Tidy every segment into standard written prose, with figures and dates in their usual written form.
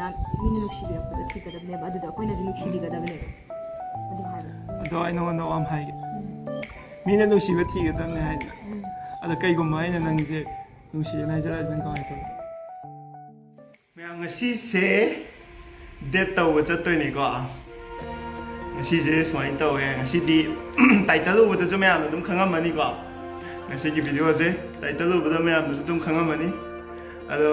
ꯑꯗꯨꯗꯨꯅ ꯃꯤꯅ ꯅꯨꯡꯁꯤꯕꯤꯔꯛꯄꯗ ꯊꯤꯒꯗꯕꯅꯦꯕ ꯑꯗꯨꯗ ꯑꯩꯈꯣꯏꯅꯁꯨ ꯅꯨꯡꯁꯤꯕꯤꯒꯗꯕꯅꯦꯕ ꯑꯗꯨ ꯍꯥꯏꯕ ꯑꯗꯣ ꯑꯩ ꯅꯉꯣꯟꯗ ꯋꯥ ꯑꯃ ꯍꯥꯏꯒꯦ ꯃꯤꯅ ꯅꯨꯡꯁꯤꯕ ꯊꯤꯒꯗꯕꯅꯦ ꯍꯥꯏꯗꯅ ꯑꯗꯣ ꯀꯩꯒꯨꯝꯕ ꯑꯩꯅ ꯅꯪꯁꯦ ꯅꯨꯡꯁꯤꯌꯦꯅ ꯍꯥꯏꯖꯔꯛꯑꯗꯤ ꯅꯪ ꯀꯃꯥꯏꯅ ꯇꯧꯕ ꯃꯌꯥꯝ ꯉꯁꯤꯁꯦ ꯗꯦꯠ ꯇꯧꯕ ꯆꯠꯇꯣꯏꯅꯦꯀꯣ ꯉꯁꯤꯁꯦ ꯁꯨꯃꯥꯏꯅ ꯇꯧꯋꯦ ꯉꯁꯤꯗꯤ ꯇꯥꯏꯇꯜ ꯎꯕꯗꯁꯨ ꯃꯌꯥꯝꯅ ꯑꯗꯨꯝ ꯈꯪꯉꯝꯃꯅꯤꯀꯣ ꯉꯁꯤꯒꯤ ꯚꯤꯗꯤꯑꯣꯁꯦ ꯇꯥꯏꯇꯜ ꯎꯕꯗ ꯃꯌꯥꯝꯅꯁꯨ ꯑꯗꯨꯝ ꯈꯪꯉꯝꯃꯅꯤ ꯑꯗꯣ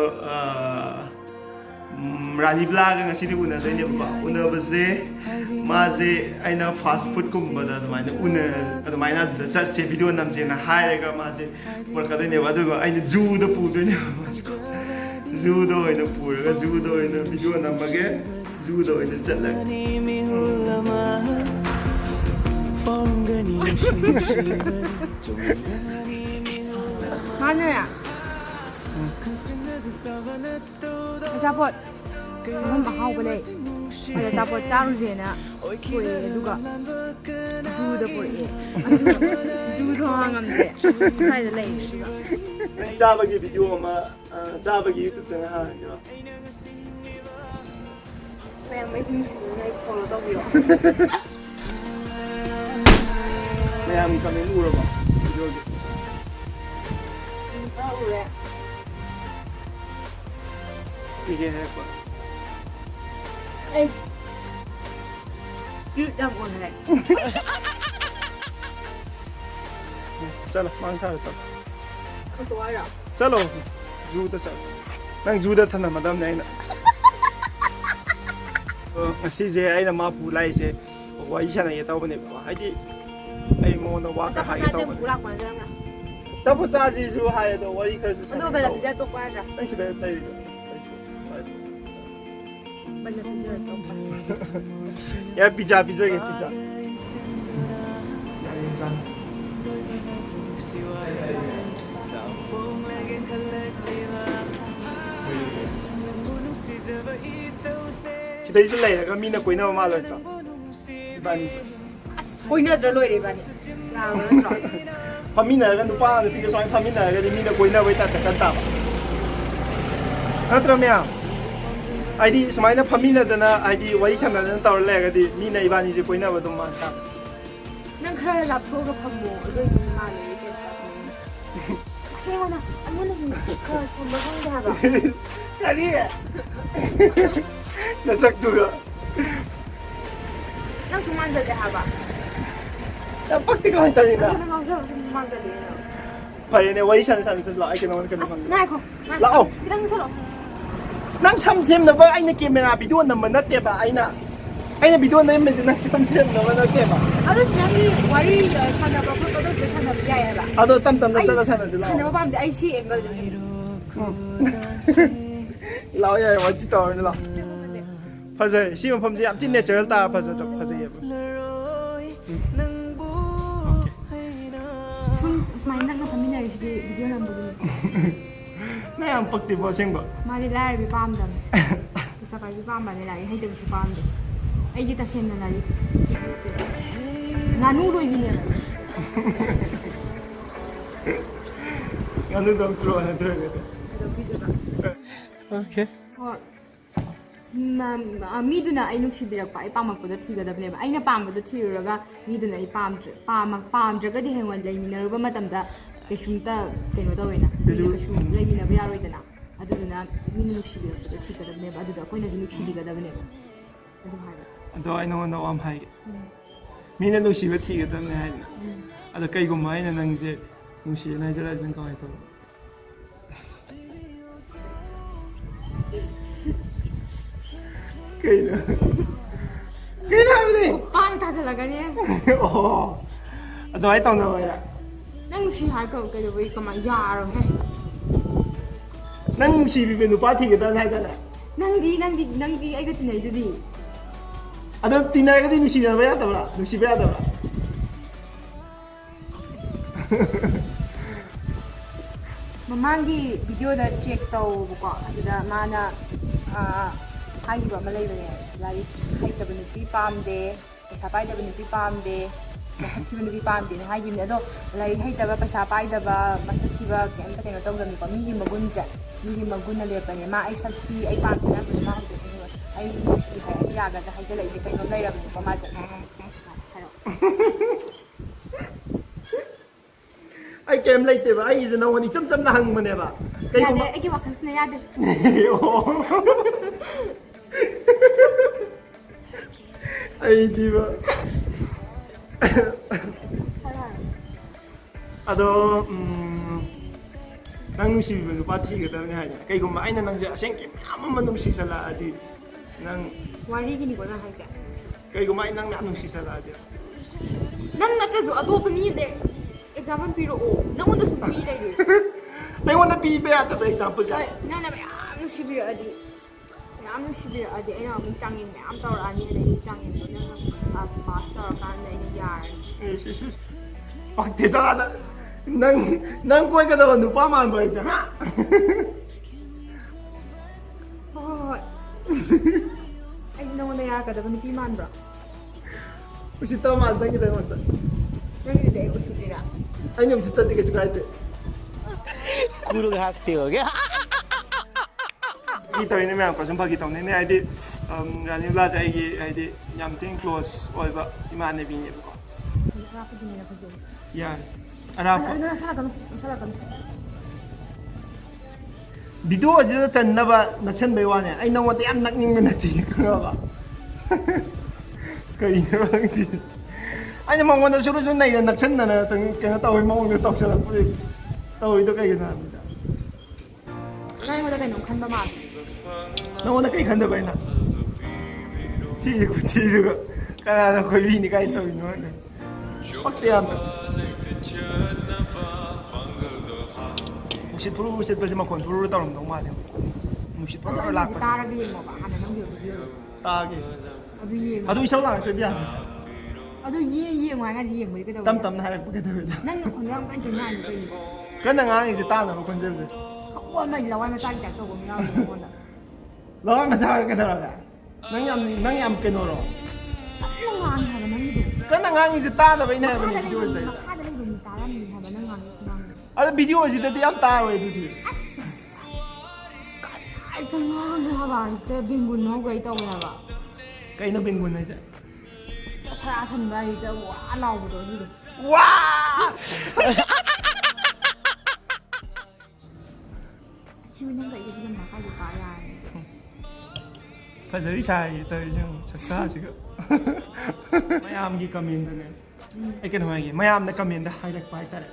ꯔꯥꯅꯤ ꯕ꯭ꯂꯥꯒ ꯉꯁꯤꯗꯤ ꯎꯅꯗꯣꯏꯅꯦꯕꯀꯣ ꯎꯅꯕꯁꯦ ꯃꯥꯁꯦ ꯑꯩꯅ ꯐꯥꯁ ꯐꯨꯗꯀꯨꯝꯕꯗ ꯑꯗꯨꯃꯥꯏꯅ ꯑꯗꯨꯗ ꯆꯠꯁꯦ ꯚꯤꯗꯤꯑꯣ ꯅꯝꯁꯦꯅ ꯍꯥꯏꯔꯒ ꯃꯥꯁꯦ ꯄꯨꯔꯛꯀꯗꯣꯏꯅꯦꯕ ꯑꯗꯨꯒ ꯑꯩꯅ ꯖꯨꯗ ꯄꯨꯗꯣꯏꯅꯦꯕ ꯃꯥꯁꯦꯀꯣ ꯖꯨꯗ ꯑꯣꯏꯅ ꯄꯨꯔꯒ ꯖꯨꯗ ꯑꯣꯏꯅ ꯚꯤꯗꯤꯑꯣ ꯅꯝꯃꯒꯦ ꯖꯨꯗ ꯑꯣꯏꯅ ꯆꯠꯂꯒ ꯃꯥꯅꯦ ꯑꯆꯥꯄꯣꯠ ꯃꯐꯝ ꯑꯍꯥꯎꯕ ꯂꯩ ꯑꯗ ꯑꯆꯥꯄꯣꯠ ꯆꯥꯔꯨꯁꯦꯅ ꯄꯨꯔꯛꯑꯦ ꯑꯗꯨꯒ ꯖꯨꯗ ꯄꯨꯔꯛꯑꯦ ꯖꯨꯗꯣ ꯉꯝꯗ꯭ꯔꯦ ꯁ꯭ꯋꯥꯏꯗ ꯂꯩ ꯑꯗꯨꯒ ꯆꯥꯕꯒꯤ ꯚꯤꯗꯤꯑꯣ ꯑꯃ ꯆꯥꯕꯒꯤ ꯌꯨꯇꯨꯕ ꯆꯦꯅꯦꯜ ꯍꯥꯡꯉꯤꯔꯣ ꯃꯌꯥꯝ ꯑꯩ ꯅꯨꯡꯁꯤꯕꯅ ꯑꯩ ꯐꯣꯂꯣ ꯇꯧꯕꯤꯔꯣ ꯃꯌꯥꯝꯒꯤ ꯀꯃꯦꯟ ꯎꯔꯕꯣ ꯚꯤꯗꯤꯑꯣꯒꯤ ꯈꯔ ꯎꯔꯦ ꯏꯒꯦ ꯍꯥꯏꯔꯛꯄ ꯑꯩ ꯀ꯭ꯌꯨꯠ ꯌꯥꯝ ꯑꯣꯏꯔꯦ ꯆꯠꯂꯣ ꯃꯥꯡ ꯊꯥꯔ ꯆꯠꯂꯣ ꯀꯩꯗꯧꯋꯥꯏꯔꯣ ꯆꯠꯂꯣ ꯖꯨꯗ ꯆꯠꯂꯣ ꯅꯪ ꯖꯨꯗ ꯊꯅꯝꯃꯗꯕꯅꯦ ꯑꯩꯅ ꯉꯁꯤꯁꯦ ꯑꯩꯅ ꯃꯥ ꯄꯨ ꯂꯥꯛꯏꯁꯦ ꯋꯥꯔꯤ ꯁꯥꯟꯅꯒꯦ ꯇꯧꯕꯅꯦꯕꯀꯣ ꯍꯥꯏꯗꯤ ꯑꯩ ꯃꯉꯣꯟꯗ ꯋꯥ ꯈꯔ ꯍꯥꯏꯒꯦ ꯇꯧꯕꯅꯦ ꯆꯥꯄꯣꯠ ꯆꯥꯁꯤꯁꯨ ꯍꯥꯏ ꯑꯗꯣ ꯋꯥꯔꯤ ꯈꯔꯁꯨ ꯑꯗꯨꯒ ꯕꯂꯞ ꯄꯤꯖ ꯇꯣꯛꯄ ꯍꯥꯏꯗ꯭ꯔꯥ ꯅꯪ ꯁꯤꯗ ꯂꯩꯔꯤꯗꯣ ꯕꯂꯞ ꯄꯤꯖ ꯇꯣꯛꯄ ꯌꯥ ꯄꯤꯖꯥ ꯄꯤꯖꯒꯦ ꯄꯤꯖꯥ ꯁꯤꯗꯩꯁꯤꯗ ꯂꯩꯔꯒ ꯃꯤꯅ ꯀꯣꯏꯅꯕ ꯃꯥꯜꯂꯣꯏꯗ꯭ꯔꯣ ꯏꯕꯥꯅꯤꯁꯦ ꯀꯣꯏꯅꯗ꯭ꯔ ꯂꯣꯏꯔꯦ ꯏꯕꯥꯅꯤ ꯌꯥꯔꯕ ꯅꯠꯇ꯭ꯔꯣ ꯐꯝꯃꯤꯟꯅꯔꯒ ꯅꯨꯄꯥ ꯅꯨꯄꯤꯒ ꯁꯨꯃꯥꯏꯅ ꯐꯝꯃꯤꯟꯅꯔꯒꯗꯤ ꯃꯤꯅ ꯀꯣꯏꯅꯕꯩ ꯇꯥꯏꯞꯇ ꯀꯟ ꯇꯥꯕ ꯅꯠꯇ꯭ꯔ ꯃꯌꯥꯝ ꯍꯥꯏꯗꯤ ꯁꯨꯃꯥꯏꯅ ꯐꯝꯃꯤꯟꯅꯗꯅ ꯍꯥꯏꯗꯤ ꯋꯥꯔꯤ ꯁꯥꯟꯅꯗꯅ ꯇꯧꯔ ꯂꯩꯔꯒꯗꯤ ꯃꯤꯅ ꯏꯕꯥꯅꯤꯁꯦ ꯀꯣꯏꯅꯕ ꯑꯗꯨꯝ ꯃꯥꯟ ꯇꯥꯕ ꯅꯪ ꯈꯔ ꯂꯥꯞꯊꯣꯛꯑꯒ ꯐꯝꯃꯣ ꯑꯗꯨꯏꯗꯤ ꯃꯥꯜꯂꯦ ꯑꯁꯦꯡꯕꯅ ꯑꯩꯉꯣꯟꯗ ꯁꯨꯝ ꯈꯔ ꯁꯣꯟꯕ ꯈꯪꯗꯦ ꯍꯥꯏꯕ ꯀꯔꯤ ꯅꯁꯛꯇꯨꯒ ꯅꯪ ꯁꯨꯝ ꯃꯥꯟꯖꯗꯦ ꯍꯥꯏꯕ ꯌꯥꯝ ꯄꯛꯇꯤ ꯀꯃꯥꯏꯅ ꯇꯧꯔꯤꯅ ꯑꯗꯨꯅ ꯉꯥꯎꯖꯕ ꯁꯨꯝ ꯃꯥꯟꯖꯗꯦ ꯐꯔꯦꯅꯦ ꯋꯥꯔꯤ ꯁꯥꯟꯅꯁꯤ ꯂꯥꯛꯑꯣ ꯑꯩ ꯀꯩꯅꯣ ꯀꯩꯅꯣ ꯈꯪꯗꯦ ꯉꯥꯏꯈꯣ ꯂꯥꯛꯑꯣ ꯈꯤꯇꯪ ꯊꯣꯛꯂꯛꯑꯣ ꯅꯪ ꯁꯝ ꯁꯦꯝꯅꯕ ꯑꯩꯅ ꯀꯦꯃꯦꯔꯥ ꯚꯤꯗꯤꯑꯣ ꯅꯝꯕ ꯅꯠꯇꯦꯕ ꯑꯩꯅ ꯚꯤꯗꯤꯑꯣ ꯅꯝꯃꯤꯁꯦ ꯅꯪ ꯁꯝ ꯁꯦꯝꯅꯕ ꯅꯠꯇꯦꯕ ꯑꯗꯨ ꯅꯪꯒꯤ ꯋꯥꯔꯤ ꯁꯥꯟꯅꯕ ꯈꯣꯠꯄꯗꯣ ꯁꯤꯗ ꯁꯥꯟꯅꯕ ꯌꯥꯏ ꯍꯥꯏꯕ ꯑꯗꯣ ꯇꯝ ꯇꯝꯅ ꯆꯠꯂ ꯁꯥꯟꯅꯁꯤ ꯁꯥꯟꯅꯕ ꯂꯥꯛꯑꯣ ꯄꯥꯝꯗꯦ ꯑꯩ ꯁꯤ ꯑꯦꯡꯒꯜꯗꯅꯤ ꯂꯥꯛꯑꯣ ꯌꯥꯔꯦ ꯋꯥꯊꯤ ꯇꯧꯔꯅꯤ ꯂꯥꯛꯑꯣ ꯐꯖꯔꯦ ꯁꯤ ꯃꯐꯝꯁꯦ ꯌꯥꯝ ꯊꯤ ꯅꯦꯆꯔꯦꯜ ꯇꯥꯔ ꯐꯖꯩꯌꯦꯕ ꯁꯨꯝ ꯁꯨꯃꯥꯏꯅ ꯅꯪꯒ ꯐꯝꯃꯤꯟꯅꯔꯤꯁꯤꯗꯤ ꯚꯤꯗꯤꯑꯣ ꯅꯝꯕꯒꯤꯅꯤ ꯅꯪ ꯌꯥꯝ ꯄꯛꯇꯦꯕꯣ ꯑꯁꯦꯡꯕ ꯃꯥꯗꯤ ꯂꯥꯏꯔꯕꯤ ꯄꯥꯝꯗꯕꯅꯦ ꯄꯩꯁꯥ ꯄꯥꯏꯕꯤ ꯄꯥꯝꯕꯅꯦ ꯂꯥꯏꯔꯤꯛ ꯍꯩꯇꯕꯁꯨ ꯄꯥꯝꯗꯦ ꯑꯩꯗꯤ ꯇꯁꯦꯡꯅ ꯂꯥꯏꯔꯤꯛ ꯉꯥꯅꯨ ꯂꯣꯏꯕꯤꯅꯦꯕ ꯉꯥꯅꯨꯗꯣ ꯑꯝ ꯄꯤꯔꯛꯑꯣ ꯅꯠꯇ꯭ꯔꯒꯗꯤ ꯑꯣꯀꯦ ꯍꯣꯏ ꯃꯤꯗꯨꯅ ꯑꯩ ꯅꯨꯡꯁꯤꯕꯤꯔꯛꯄ ꯑꯩ ꯄꯥꯝꯃꯛꯄꯗꯣ ꯊꯤꯒꯗꯕꯅꯦꯕ ꯑꯩꯅ ꯄꯥꯝꯕꯗꯣ ꯊꯤꯔꯨꯔꯒ ꯃꯤꯗꯨꯅ ꯑꯩ ꯄꯥꯝꯗ꯭ꯔꯒꯗꯤ ꯍꯌꯦꯡꯋꯥꯏ ꯂꯩꯃꯤꯟꯅꯔꯨꯕ ꯃꯇꯝꯗ ꯀꯩꯁꯨꯝꯇ ꯀꯩꯅꯣ ꯇꯧꯔꯦꯅ ꯃꯤꯗ ꯀꯩꯁꯨ ꯂꯩꯃꯤꯟꯅꯕ ꯌꯥꯔꯣꯏꯗꯅ ꯑꯗꯨꯗꯨꯅ ꯃꯤꯅ ꯅꯨꯡꯁꯤꯕꯤꯔꯛꯄꯗꯣ ꯊꯤꯒꯗꯕꯅꯦꯕ ꯑꯗꯨꯗ ꯑꯩꯈꯣꯏꯅꯁꯨ ꯅꯨꯡꯁꯤꯕꯤꯒꯗꯕꯅꯦꯕ ꯑꯗꯨ ꯍꯥꯏꯕ ꯑꯗꯣ ꯑꯩ ꯅꯉꯣꯟꯗ ꯋꯥ ꯑꯃ ꯍꯥꯏꯒꯦ ꯃꯤꯅ ꯅꯨꯡꯁꯤꯕ ꯊꯤꯒꯗꯕꯅꯦ ꯍꯥꯏꯗꯅ ꯑꯗꯣ ꯀꯩꯒꯨꯝꯕ ꯑꯩꯅ ꯅꯪꯁꯦ ꯅꯨꯡꯁꯤꯌꯦꯅ ꯍꯥꯏꯖꯔꯛꯑꯗꯤ ꯅꯪ ꯀꯃꯥꯏꯅ ꯇꯧꯕ ꯀꯩꯅꯣ ꯍꯥꯏꯕꯅꯤ ꯄꯥꯡ ꯊꯥꯖꯤꯜꯂꯛꯀꯅꯤ ꯑꯣ ꯑꯗꯨꯃꯥꯏꯅ ꯇꯧꯅꯕ ꯍꯥꯏꯔ ꯅꯪ ꯅꯨꯡꯁꯤ ꯍꯥꯏꯔ ꯀꯩꯗꯧꯕꯩ ꯀꯃꯥꯏꯅ ꯌꯥꯔꯣꯏꯍꯦ ꯅꯪ ꯅꯨꯡꯁꯤꯕꯤꯕ ꯅꯨꯄꯥ ꯊꯤꯒꯗꯕꯅꯤ ꯍꯥꯏꯗꯅ ꯅꯪꯗꯤ ꯑꯩꯒ ꯇꯤꯟꯅꯩꯗꯨꯗꯤ ꯑꯗꯣ ꯇꯤꯟꯅꯔꯒꯗꯤ ꯅꯨꯡꯁꯤꯅꯕ ꯌꯥꯗꯕ꯭ꯔꯥ ꯅꯨꯡꯁꯤꯕ ꯌꯥꯗꯕ꯭ꯔꯥ ꯃꯃꯥꯡꯒꯤ ꯚꯤꯗꯤꯑꯣꯗ ꯆꯦꯛ ꯇꯧꯕꯀꯣ ꯑꯗꯨꯗ ꯃꯥꯅ ꯍꯥꯏꯈꯤꯕ ꯑꯃ ꯂꯩꯕꯅꯦ ꯂꯥꯏꯔꯤꯛ ꯍꯩꯇꯕ ꯅꯨꯄꯤ ꯄꯥꯝꯗꯦ ꯄꯩꯁా ꯄꯥꯏꯗꯕ ꯅꯨꯄꯤ ꯄꯥꯝꯗꯦ ꯃꯁꯛ ꯊꯤꯕ ꯅꯨꯄꯤ ꯄꯥꯝꯗꯦꯅ ꯍꯥꯏꯈꯤꯕꯅꯦ ꯑꯗꯣ ꯂꯥꯏꯔꯤꯛ ꯍꯩꯇꯕ ꯄꯩꯁꯥ पाइदबा मसक थीबा कैंता कꯩनो तौदबनिको मीगी मगुन चे मीगी मगुन लेपने मा आई सक थी आई पाम ना मा ꯌꯥꯒꯗ꯭ꯔꯥ ꯍꯥꯏꯖꯜꯂꯛꯏꯁꯦ ꯀꯩꯅꯣꯝ ꯂꯩꯔꯕꯅꯤꯀꯣ ꯃꯥꯁꯦ ꯍꯥꯏꯔꯛꯑꯣ ꯑꯩ ꯀꯩꯝ ꯂꯩꯇꯦꯕ ꯑꯩꯁꯦ ꯅꯉꯣꯟꯗ ꯏꯆꯝ ꯆꯝꯅ ꯍꯪꯕꯅꯦꯕ ꯌꯥꯗꯦ ꯑꯩꯒꯤ ꯋꯥꯈꯜꯁꯤꯅ ꯌꯥꯗꯦ ꯑꯩꯗꯤꯕ ꯑꯗꯣ ꯅꯪ ꯅꯨꯡꯁꯤꯕꯤꯕ ꯅꯨꯄꯥ ꯊꯤꯒꯗꯕꯅꯤ ꯍꯥꯏꯗꯅ ꯀꯩꯒꯨꯝꯕ ꯑꯩꯅ ꯅꯪꯁꯦ ꯑꯁꯦꯡꯀꯤ ꯃꯌꯥꯝ ꯑꯃ ꯅꯨꯡꯁꯤꯁꯜꯂꯛꯑꯗꯤ ꯅꯪ ꯋꯥꯔꯤꯒꯤꯅꯤꯀꯣ ꯅꯪ ꯍꯥꯏꯁꯦ ꯀꯩꯒꯨꯝꯕ ꯑꯩ ꯅꯪ ꯃꯌꯥꯝ ꯅꯨꯡꯁꯤꯁꯜꯂꯛꯑꯗꯤ ꯅꯪ ꯅꯠꯇ꯭ꯔꯁꯨ ꯑꯇꯣꯞꯄ ꯃꯤꯗ ꯑꯦꯛꯖꯥꯝꯄꯜ ꯄꯤꯔꯛꯑꯣ ꯅꯪꯉꯣꯟꯗꯁꯨ ꯃꯤ ꯂꯩꯔꯦ ꯑꯩꯉꯣꯟꯗ ꯄꯤꯕ ꯌꯥꯗꯕ ꯑꯦꯛꯖꯥꯝꯄꯜꯁꯦ ꯍꯣꯏ ꯅꯪꯅ ꯃꯌꯥꯝ ꯅꯨꯡꯁꯤꯕꯤꯔꯛꯑꯗꯤ ꯑꯩꯅ ꯑꯃꯨꯛ ꯆꯥꯡꯌꯦꯡ ꯃꯌꯥꯝ ꯇꯧꯔꯛꯑꯅꯤ ꯑꯗꯩꯗꯤ ꯆꯥꯡꯌꯦꯡꯗꯣ ꯅꯪꯅ ꯄꯥꯁ ꯇꯧꯔꯀꯥꯟꯗ ꯑꯩꯅ ꯌꯥꯔꯅꯤ ꯄꯛꯇꯦ ꯆꯠꯂꯥꯗ ꯅꯪ ꯀꯣꯏꯒꯗꯕ ꯅꯨꯄꯥ ꯃꯥꯟꯕ ꯑꯩꯁꯦ ꯍꯥ ꯍꯣꯏ ꯑꯩꯁꯦ ꯅꯪꯉꯣꯟꯗ ꯌꯥꯔꯛꯀꯗꯕ ꯅꯨꯄꯤ ꯃꯥꯟꯕ꯭ꯔꯣ ꯎꯁꯤꯠꯇꯕ ꯃꯥꯜꯂꯦ ꯅꯪꯒꯤꯗꯃꯛꯇ ꯅꯪꯒꯤꯗꯤ ꯑꯩ ꯎꯁꯤꯠꯇ꯭ꯔꯤꯔꯥ ꯑꯩꯅ ꯎꯁꯤꯠꯇꯗꯤ 그ꯩꯁꯨ ꯀꯥꯏꯗꯦ कुरुग हंसते हो क्या ꯐꯥꯒꯤ ꯇꯧꯔꯤꯅꯦ ꯃꯌꯥꯝ ꯀꯣ ꯁꯨꯝ ꯐꯥꯒꯤ ꯇꯧꯅꯤꯅꯦ ꯍꯥꯏꯗꯤ ꯔꯥꯅꯤꯕꯂꯥꯁꯦ ꯑꯩꯒꯤ ꯍꯥꯏꯗꯤ ꯌꯥꯝ ꯊꯤꯅ ꯀ꯭ꯂꯣꯖ ꯑꯣꯏꯕ ꯏꯃꯥꯟꯅꯕꯤꯅꯦꯕꯀꯣ ꯑꯔꯥꯞꯄꯗꯨꯅꯦꯅ ꯐꯖꯩ ꯌꯥꯔꯦ ꯑꯔꯥꯞꯄ ꯅꯁꯥꯔꯛꯀꯅꯨ ꯚꯤꯗꯤꯑꯣ ꯑꯁꯤꯗ ꯆꯟꯅꯕ ꯅꯛꯁꯟꯕꯩ ꯋꯥꯅꯦ ꯑꯩ ꯅꯉꯣꯟꯗ ꯌꯥꯝ ꯅꯛꯅꯤꯡꯕ ꯅꯠꯇꯦ ꯈꯪꯉꯕ ꯀꯩꯅꯣ ꯈꯪꯗꯦ ꯑꯩꯅ ꯃꯉꯣꯟꯗ ꯁꯨꯔꯨꯁꯨ ꯅꯩꯅ ꯅꯛꯁꯟꯗꯅ ꯀꯩꯅꯣ ꯇꯧꯋꯤ ꯃꯑꯣꯡꯗ ꯇꯧꯁꯜꯂꯛꯄꯗꯤ ꯇꯧꯔꯤꯗꯣ ꯀꯩꯒꯤꯅꯣ ꯍꯥꯏꯕꯗ ꯅꯪ ꯑꯩꯉꯣꯟꯗ ꯀꯩꯅꯣꯝ ꯈꯟꯕ ꯃꯥꯜꯂꯦ ꯅꯉꯣꯟꯗ ꯀꯩ ꯈꯟꯗꯕ ꯑꯩꯅ ꯊꯤꯔꯦ ꯈꯨꯊꯤꯗꯨꯒ ꯀꯅꯥꯅ ꯈꯣꯏꯕꯤꯅꯤ ꯀꯥꯏ ꯇꯧꯔꯤꯅꯣ ꯈꯪꯗꯦ ꯄꯛꯇꯦ ꯌꯥꯝꯅ ꯅꯨꯡꯁꯤꯠ ꯐꯨꯔꯨ ꯁꯤꯠꯄꯁꯦ ꯃꯈꯣꯟ ꯐꯨꯔꯨ ꯇꯧꯔꯝꯗꯧ ꯃꯥꯜꯂꯦ ꯅꯨꯡꯁꯤꯠ ꯑꯗꯣ ꯐꯨꯔꯨ ꯑꯩꯅ ꯍꯧꯖꯤꯛ ꯂꯥꯛꯄꯁꯦ ꯇꯥꯔꯒ ꯌꯦꯡꯉꯣꯕ ꯍꯥꯟꯅ ꯅꯪꯒꯤ ꯚꯤꯗꯤꯑꯣꯗꯣ ꯇꯥꯒꯦ ꯑꯗꯨ ꯌꯦꯡꯉꯣ ꯑꯗꯨ ꯏꯁꯧ ꯂꯥꯡꯉꯛꯇ꯭ꯔꯗꯤ ꯌꯥꯔꯦ ꯑꯗꯨ ꯌꯦꯡꯉꯣ ꯍꯥꯏꯔꯒꯗꯤ ꯌꯦꯡꯕꯗꯤ ꯇꯞ ꯀꯩꯗꯧꯋꯦ ꯇꯞꯅ ꯍꯥꯏꯔꯛꯄ ꯀꯩꯗꯧꯋꯦꯗ ꯅꯪ ꯅꯈꯣꯟꯗꯣ ꯌꯥꯝ ꯀꯟꯅ ꯀꯟꯅ ꯍꯥꯏꯅꯤ ꯀꯩꯅꯣ ꯀꯟꯅ ꯉꯥꯡꯉꯤꯁꯦ ꯇꯥꯅꯕ ꯈꯣꯟꯖꯦꯜꯁꯦ ꯍꯧꯕ ꯑꯃ ꯂꯋꯥꯏ ꯃꯆꯥꯒꯤ ꯇꯥꯏꯞ ꯇꯧꯕ ꯑꯃ ꯌꯥꯎꯔꯤ ꯅꯉꯣꯟꯗ ꯂꯋꯥꯏ ꯃꯆꯥ ꯀꯩꯗꯧꯔꯒꯦ ꯅꯪ ꯌꯥꯝ ꯀꯩꯅꯣꯔꯣ ꯀꯟꯅ ꯉꯥꯡꯉꯤ ꯍꯥꯏꯕ ꯅꯪꯒꯤꯗꯣ ꯀꯟꯅ ꯉꯥꯡꯉꯤꯁꯦ ꯇꯥꯗꯕꯩꯅꯦ ꯍꯥꯏꯕꯅꯤ ꯚꯤꯗꯤꯑꯣꯁꯤꯗ ꯃꯈꯥꯗ ꯂꯩꯕ ꯃꯤ ꯇꯥꯔꯝꯅꯤ ꯍꯥꯏꯕ ꯅꯪ ꯉꯥꯡꯉꯤ ꯈꯨꯉꯥꯡꯗꯣ ꯑꯗꯣ ꯚꯤꯗꯤꯑꯣꯁꯤꯗꯗꯤ ꯌꯥꯝ ꯇꯥꯔꯣꯏ ꯑꯗꯨꯗꯤ ꯍꯦꯛꯇ ꯉꯥꯡꯉꯦ ꯍꯥꯏꯕ ꯍꯦꯛꯇ ꯕꯦꯡꯒꯨꯟ ꯍꯧꯒꯩ ꯇꯧꯋꯦ ꯍꯥꯏꯕ ꯀꯩꯅꯣ ꯕꯦꯡꯒꯨꯟ ꯍꯥꯏꯁꯦ ꯁꯔꯥ ꯁꯟꯕ ꯍꯦꯛꯇ ꯋꯥ ꯂꯥꯎꯕꯗꯣ ꯑꯗꯨꯗꯣ ꯋꯥ ꯁꯤꯕꯨ ꯅꯪꯒ ꯑꯩꯒ ꯐꯤꯂꯝ ꯀꯥꯏꯗ ꯇꯥ ꯌꯥꯔꯅꯤ ꯐꯖꯔꯤ ꯁꯥꯔꯤ ꯇꯧꯔꯤꯁꯦ ꯁꯛꯇꯥꯁꯤꯒ ꯃꯌꯥꯝꯒꯤ ꯀꯃꯦꯟꯗꯅꯦ ꯑꯩ ꯀꯩꯅꯣ ꯍꯥꯏꯒꯦ ꯃꯌꯥꯝꯅ ꯀꯃꯦꯟꯗ ꯍꯥꯏꯔꯛꯄ ꯍꯥꯏꯇꯥꯔꯦ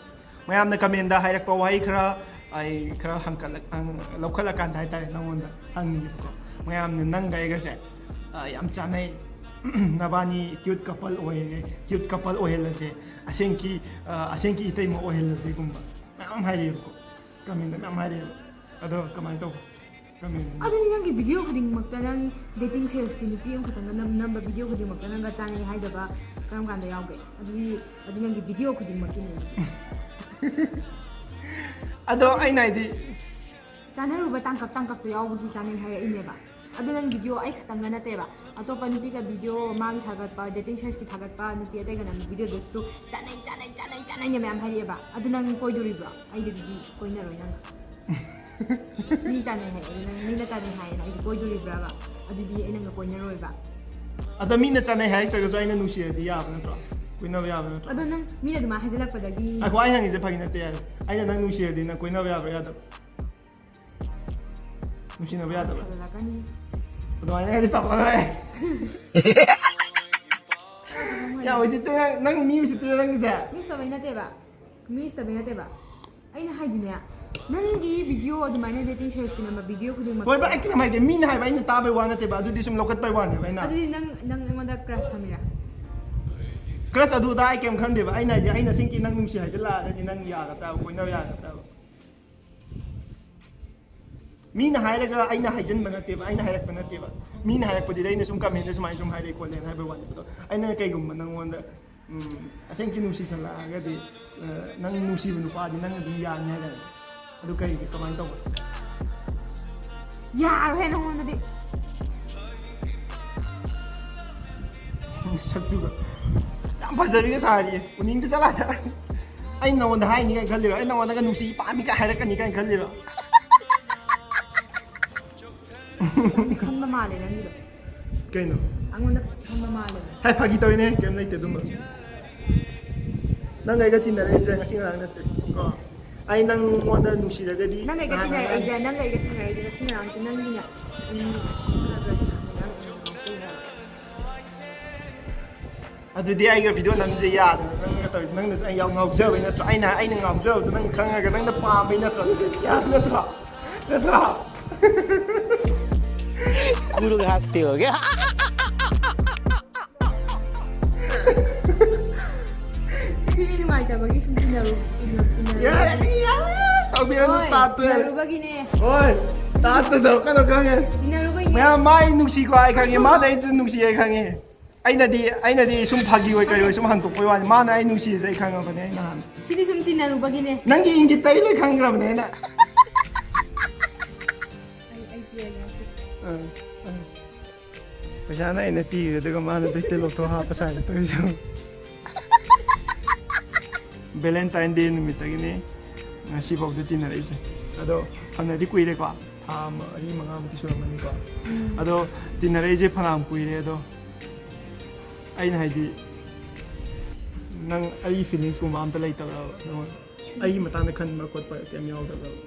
ꯃꯌꯥꯝꯅ ꯀꯃꯦꯟꯗ ꯍꯥꯏꯔꯛꯄ ꯋꯥꯍꯩ ꯈꯔ ꯑꯩ ꯈꯔ ꯂꯧꯈꯠꯂꯀꯥꯟꯗ ꯍꯥꯏꯇꯥꯔꯦ ꯅꯉꯣꯟꯗ ꯍꯪꯒꯦꯕꯀꯣ ꯃꯌꯥꯝꯅ ꯅꯪꯒ ꯑꯩꯒꯁꯦ ꯌꯥꯝ ꯆꯥꯟꯅꯩ ꯅꯕꯥꯅꯤ ꯀ꯭ꯌꯨꯠ ꯀꯄꯜ ꯑꯣꯏꯔꯦ ꯀ꯭ꯌꯨꯠ ꯀꯄꯜ ꯑꯣꯏꯍꯜꯂꯁꯦ ꯑꯁꯦꯡꯀꯤ ꯏꯇꯩꯃ ꯑꯣꯏꯍꯜꯂꯁꯦꯒꯨꯝꯕ ꯃꯌꯥꯝ ꯍꯥꯏꯔꯛꯑꯦꯕꯀꯣ ꯀꯃꯦꯟꯗ ꯃꯌꯥꯝ ꯍꯥꯏꯔꯛꯑꯦꯕ ꯑꯗꯣ ꯀꯃꯥꯏꯅ ꯇꯧꯕ ꯀꯃꯦꯟ ꯑꯗꯨꯗꯤ ꯅꯪꯒꯤ ꯚꯤꯗꯤꯑꯣ ꯈꯨꯗꯤꯡꯃꯛꯇ ꯅꯪ ꯗꯦꯇꯤꯡ ꯁꯦꯜꯁꯀꯤ ꯅꯨꯄꯤ ꯑꯃꯈꯛꯇꯪꯒ ꯅꯝꯕ ꯚꯤꯗꯤꯑꯣ ꯈꯨꯗꯤꯡꯃꯛꯇ ꯅꯪꯒ ꯆꯥꯅꯩ ꯍꯥꯏꯗꯕ ꯀꯔꯝ ꯀꯥꯟꯗ ꯌꯥꯎꯒꯦ ꯑꯗꯨ ꯅꯪꯒꯤ ꯚꯤꯗꯤꯑꯣ ꯈꯨꯗꯤꯡꯃꯛꯀꯤꯅꯦ ꯑꯗꯣ ꯑꯩꯅ ꯍꯥꯏꯗꯤ ꯆꯥꯅꯔꯨꯕ ꯇꯥꯡꯀꯛꯇꯣ ꯌꯥꯎꯕꯒꯤ ꯆꯥꯅꯩ ꯍꯥꯏꯔꯛꯏꯅꯦꯕ ꯑꯗꯨ ꯅꯪ ꯚꯤꯗꯤꯑꯣ ꯑꯩ ꯈꯛꯇꯪꯒ ꯅꯠꯇꯦꯕ ꯑꯇꯣꯞꯄ ꯅꯨꯄꯤꯒ ꯚꯤꯗꯤꯑꯣ ꯃꯥꯒꯤ ꯊꯥꯒꯠꯄ ꯗꯦꯇꯤꯡ ꯁꯔꯁꯀꯤ ꯊꯥꯒꯠꯄ ꯅꯨꯄꯤ ꯑꯇꯩꯒ ꯅꯪ ꯚꯤꯗꯤꯑꯣꯗꯨꯁꯨ ꯆꯥꯅꯩꯅ ꯃꯌꯥꯝ ꯍꯥꯏꯔꯛꯑꯦꯕ ꯑꯗꯨ ꯅꯪ ꯀꯣꯏꯗꯣꯔꯤꯕ꯭ꯔꯣ ꯑꯩꯒꯤꯗꯨꯗꯤ ꯀꯣꯏꯅꯔꯣꯏ ꯅꯪ ꯃꯤ ꯆꯥꯅꯩ ꯍꯥꯏ ꯑꯗꯨ ꯅꯪ ꯃꯤꯅ ꯆꯥꯅꯩ ꯍꯥꯏꯌꯦꯅ ꯑꯩꯁꯦ ꯀꯣꯏꯗꯣꯔꯤꯕ꯭ꯔꯕ ꯑꯗꯨꯗꯤ ꯑꯩ ꯅꯪꯒ ꯀꯣꯏꯅꯔꯣꯏꯕ ꯑꯗ ꯃꯤꯅ ꯆꯥꯅꯩ ꯍꯥꯏꯔꯛꯇ꯭ꯔꯒꯁꯨ ꯑꯩꯅ ꯅꯨꯡꯁꯤꯔꯗꯤ ꯌꯥꯕ ꯅꯠꯇ꯭ꯔꯣ ꯀꯣꯏꯅꯕ ꯌꯥꯕ ꯅꯠꯇ꯭ꯔꯣ ꯑꯗꯣ ꯅꯪ ꯃꯤꯅ ꯑꯗꯨꯃꯥꯏꯅ ꯍꯥꯏꯖꯤꯜꯂꯛꯄꯗꯒꯤ ꯑꯩꯈꯣꯏ ꯑꯩ ꯍꯪꯉꯤꯁꯦ ꯐꯒꯤ ꯅꯠꯇꯦ ꯌꯥꯔꯦ ꯑꯩꯅ ꯅꯪ ꯅꯨꯡꯁꯤꯔꯗꯤ ꯅꯪ ꯀꯣꯏꯅꯕ ꯌꯥꯕ꯭ꯔꯥ ꯌꯥꯗꯕ ꯅꯨꯡꯁꯤꯅꯕ ꯌꯥꯗꯕ ꯊꯥꯒꯠꯂꯛꯀꯅꯤ ꯑꯗꯨꯃꯥꯏꯅꯒꯗꯤ ꯇꯧꯒꯅꯣꯏ ꯌꯥꯝ ꯎꯁꯤꯠꯇꯦ ꯅꯪ ꯃꯤ ꯎꯁꯤꯠꯇ꯭ꯔꯦ ꯅꯪꯒꯤꯁꯦ ꯃꯤ ꯎꯁꯤꯠꯇꯕꯩ ꯅꯠꯇꯦꯕ ꯑꯩꯅ ꯍꯥꯏꯗꯤꯅꯦ ꯅꯪꯒꯤ ꯚꯤꯗꯤꯑꯣ ꯑꯗꯨꯃꯥꯏꯅ ꯗꯦꯇꯤꯡ ꯁꯔꯁꯀꯤ ꯅꯝꯕ ꯚꯤꯗꯤꯑꯣ ꯈꯨꯗꯤꯡꯃꯛ ꯍꯣꯏ ꯕꯥ ꯑꯩ ꯀꯩꯅꯣꯝ ꯍꯥꯏꯒꯦ ꯃꯤꯅ ꯍꯥꯏꯕ ꯑꯩꯅ ꯇꯥꯕꯩ ꯋꯥ ꯅꯠꯇꯦꯕ ꯑꯗꯨꯗꯤ ꯁꯨꯝ ꯂꯧꯈꯠꯄꯩ ꯋꯥꯅꯦꯕ ꯑꯩꯅ ꯑꯗꯨꯗꯤ ꯅꯪ ꯑꯩꯉꯣꯟꯗ ꯀ꯭ꯔꯁ ꯊꯝꯃꯤꯔꯥ ꯀ꯭ꯔꯁ ꯑꯗꯨꯗ ꯑꯩ ꯀꯩꯝ ꯈꯟꯗꯦꯕ ꯑꯩꯅ ꯍꯥꯏꯗꯤ ꯑꯩꯅ ꯁꯤꯡꯀꯤ ꯅꯪ ꯅꯨꯡꯁꯤ ꯍꯥꯏꯖꯤꯜꯂꯛꯑꯒꯗꯤ ꯅꯪ ꯌꯥꯒꯗ꯭ꯔꯕ ꯀꯣꯏꯅꯕ ꯌꯥꯒꯗ꯭ꯔꯕ ꯃꯤꯅ ꯍꯥꯏꯔꯒ ꯑꯩꯅ ꯍꯥꯏꯖꯤꯟꯕ ꯅꯠꯇꯦꯕ ꯑꯩꯅ ꯍꯥꯏꯔꯛꯄ ꯅꯠꯇꯦꯕ ꯃꯤꯅ ꯍꯥꯏꯔꯛꯄꯗꯨꯗꯤ ꯑꯩꯅ ꯁꯨꯝ ꯀꯃꯦꯟꯗ ꯁꯨꯃꯥꯏꯅ ꯁꯨꯝ ꯍꯥꯏꯔꯛꯏ ꯈꯣꯠꯂꯦꯅ ꯍꯥꯏꯕꯩ ꯋꯥꯅꯦꯕ ꯑꯗꯣ ꯑꯩꯅ ꯀꯩꯒꯨꯝꯕ ꯅꯪꯉꯣꯟꯗ ꯑꯁꯦꯡꯀꯤ ꯅꯨꯡꯁꯤꯁꯜꯂꯛꯑꯒꯗꯤ ꯅꯪ ꯅꯨꯡꯁꯤꯕ ꯅꯨꯄꯥꯗꯤ ꯅꯪ ꯑꯗꯨꯝ ꯌꯥꯅꯤ ꯍꯥꯏꯇꯥꯔꯦ ꯑꯗꯨ ꯀꯩꯒꯤ ꯀꯃꯥꯏꯅ ꯇꯧꯕ ꯌꯥꯔꯣꯏ ꯅꯉꯣꯟꯗꯗꯤ ꯁꯛꯇꯨꯒ ꯌꯥꯝ ꯐꯖꯕꯤꯒ ꯁꯥꯔꯤꯌꯦ ꯎꯅꯤꯡꯗ ꯆꯠꯂꯥꯗ ꯑꯩ ꯅꯉꯣꯟꯗ ꯍꯥꯏꯅꯤ ꯀꯥꯏꯅ ꯈꯜꯂꯤꯔꯣ ꯑꯩ ꯅꯉꯣꯟꯗꯒ ꯅꯨꯡꯁꯤ ꯄꯥꯝꯃꯤ ꯀꯥꯏ ꯍꯥꯏꯔꯛꯀꯅꯤ ꯀꯥꯏꯅ ꯈꯜꯂꯤꯔꯣ ꯈꯟꯕ ꯃꯥꯜꯂꯦ ꯅꯪꯒꯤꯗꯣ ꯀꯩꯅꯣ ꯑꯩꯉꯣꯟꯗ ꯐꯝꯕ ꯃꯥꯜꯂꯦ ꯍꯥꯏ ꯐꯥꯒꯤ ꯇꯧꯔꯤꯅꯦ ꯀꯩꯝ ꯂꯩꯇꯦ ꯑꯗꯨꯝꯕ ꯅꯪ ꯑꯩꯒ ꯇꯤꯟꯅꯔꯛꯏꯁꯦ ꯉꯁꯤ ꯉꯔꯥꯡ ꯅꯠꯇꯦ ꯀꯣ ꯑꯩ ꯅꯪꯉꯣꯟꯗ ꯅꯨꯡꯁꯤꯔꯒꯗꯤ ꯅꯪ ꯑꯩꯒ ꯇꯤꯟꯅꯔꯛꯏꯁꯦ ꯅꯪ ꯑꯩꯒ ꯇꯤꯟꯅꯔꯛꯏꯁꯦ ꯉꯁꯤ ꯉꯔꯥꯡꯗꯤ ꯅꯪꯒꯤꯅꯦ ꯑꯗꯨꯗꯤ ꯑꯩꯒ ꯚꯤꯗꯤꯑꯣ ꯅꯝꯁꯦ ꯌꯥꯗꯅ ꯅꯪꯒ ꯇꯧꯔꯤꯁꯦ ꯅꯪꯅꯁꯨ ꯑꯩ ꯌꯥꯝ ꯉꯥꯎꯖꯕꯩ ꯅꯠꯇ꯭ꯔꯣ ꯑꯩꯅ ꯉꯥꯎꯖꯕꯗꯣ ꯅꯪ ꯈꯪꯉꯒ ꯅꯪꯅ ꯄꯥꯝꯕꯩ ꯅꯠꯇ꯭ꯔꯣ ꯑꯗꯨꯗꯤ ꯌꯥꯕ ꯅꯠꯇ꯭ꯔꯣ ꯅꯠꯇ꯭ꯔꯣ Guru ka hasti ho gaya. ꯁꯤꯗꯤ ꯅꯨꯡꯉꯥꯏꯇꯕꯒꯤ ꯁꯨꯝ ꯇꯧꯕꯤꯔꯅꯨ ꯇꯥꯠꯇꯣꯏ ꯇꯤꯟꯅꯔꯨꯕꯒꯤꯅꯦ ꯍꯣꯏ ꯇꯥꯠꯇꯗꯧ ꯀꯩꯅꯣ ꯈꯪꯉꯦ ꯇꯤꯟꯅꯔꯨꯕꯒꯤꯅꯦ ꯃꯌꯥꯝ ꯃꯥ ꯑꯩ ꯅꯨꯡꯁꯤꯀꯣ ꯑꯩ ꯈꯪꯉꯦ ꯃꯥꯅ ꯑꯩꯁꯨ ꯅꯨꯡꯁꯤ ꯑꯩ ꯈꯪꯉꯦ ꯑꯩꯅꯗꯤ ꯁꯨꯝ ꯐꯥꯒꯤ ꯑꯣꯏ ꯀꯔꯤ ꯑꯣꯏ ꯁꯨꯝ ꯍꯪꯗꯣꯛꯄꯩ ꯋꯥꯅꯤ ꯃꯥꯅ ꯑꯩ ꯅꯨꯡꯁꯤꯁꯦ ꯑꯩ ꯈꯪꯉꯕꯅꯦ ꯑꯩ ꯅꯍꯥꯟ ꯁꯤꯗꯤ ꯁꯨꯝ ꯇꯤꯟꯅꯔꯨꯕꯒꯤꯅꯦ ꯅꯪꯒꯤ ꯏꯪꯒꯤꯠꯇ ꯑꯩ ꯂꯣꯏ ꯈꯪꯈ꯭ꯔꯕꯅꯦ ꯑꯩꯅ ꯑꯩ ꯄꯤꯔꯒꯦ ꯄꯩꯁꯥꯅ ꯑꯩꯅ ꯄꯤꯔꯦ ꯑꯗꯨꯒ ꯃꯥꯅ ꯕꯦꯛꯇ ꯂꯧꯊꯣꯛ ꯍꯥꯞꯄ ꯁꯥꯏꯅ ꯇꯧꯔꯤꯁꯨ ꯚꯦꯂꯦꯟꯇꯥꯏꯟ ꯗꯦ ꯅꯨꯃꯤꯠꯇꯒꯤꯅꯤ ꯉꯁꯤꯐꯥꯎꯗ ꯇꯤꯟꯅꯔꯛꯏꯁꯦ ꯑꯗꯣ ꯐꯅꯗꯤ ꯀꯨꯏꯔꯦꯀꯣ ꯊꯥ 4-5ꯃꯨꯛꯇꯤ ꯁꯨꯔꯝꯃꯅꯤꯀꯣ ꯑꯗꯣ ꯇꯤꯟꯅꯔꯛꯏꯁꯦ ꯐꯅꯌꯥꯝ ꯀꯨꯏꯔꯦ ꯑꯗꯣ ꯑꯩꯅ ꯍꯥꯏꯗꯤ ꯅꯪ ꯑꯩꯒꯤ ꯐꯤꯂꯤꯡꯁꯀꯨꯝꯕ ꯑꯝꯇ ꯂꯩꯇꯕ꯭ꯔꯕ ꯅꯉꯣꯟꯗ ꯑꯩꯒꯤ ꯃꯇꯥꯡꯗ ꯈꯟꯕ ꯈꯣꯠꯄ ꯀꯩꯝ ꯌꯥꯎꯗꯕ꯭ꯔꯕ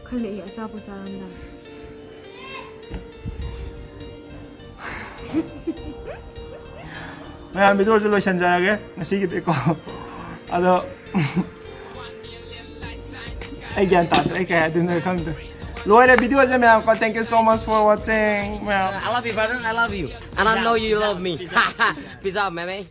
ꯈꯜꯂꯛꯏ ꯑꯆꯥꯄꯣꯠ ꯆꯥꯔꯝꯗꯥꯏ ꯃꯌꯥꯝ ꯚꯤꯗꯤꯑꯣꯁꯨ ꯂꯣꯏꯁꯤꯟꯖꯔꯒꯦ ꯉꯁꯤꯒꯤꯗꯤꯀꯣ ꯑꯗꯣ ꯑꯩ ꯒ꯭ꯌꯥꯟ ꯇꯥꯗ꯭ꯔꯦ ꯑꯩ ꯀꯩ ꯍꯥꯏꯗꯣꯏꯅꯣ ꯈꯪꯗ꯭ꯔꯦ ꯂꯣꯏꯔꯦ ꯚꯤꯗꯤꯑꯣꯁꯦ ꯃꯌꯥꯝ ꯀꯣ thank you so much for watching ꯃꯌꯥꯝ I love you, brother. I love you. And I know you love me. Peace out, man.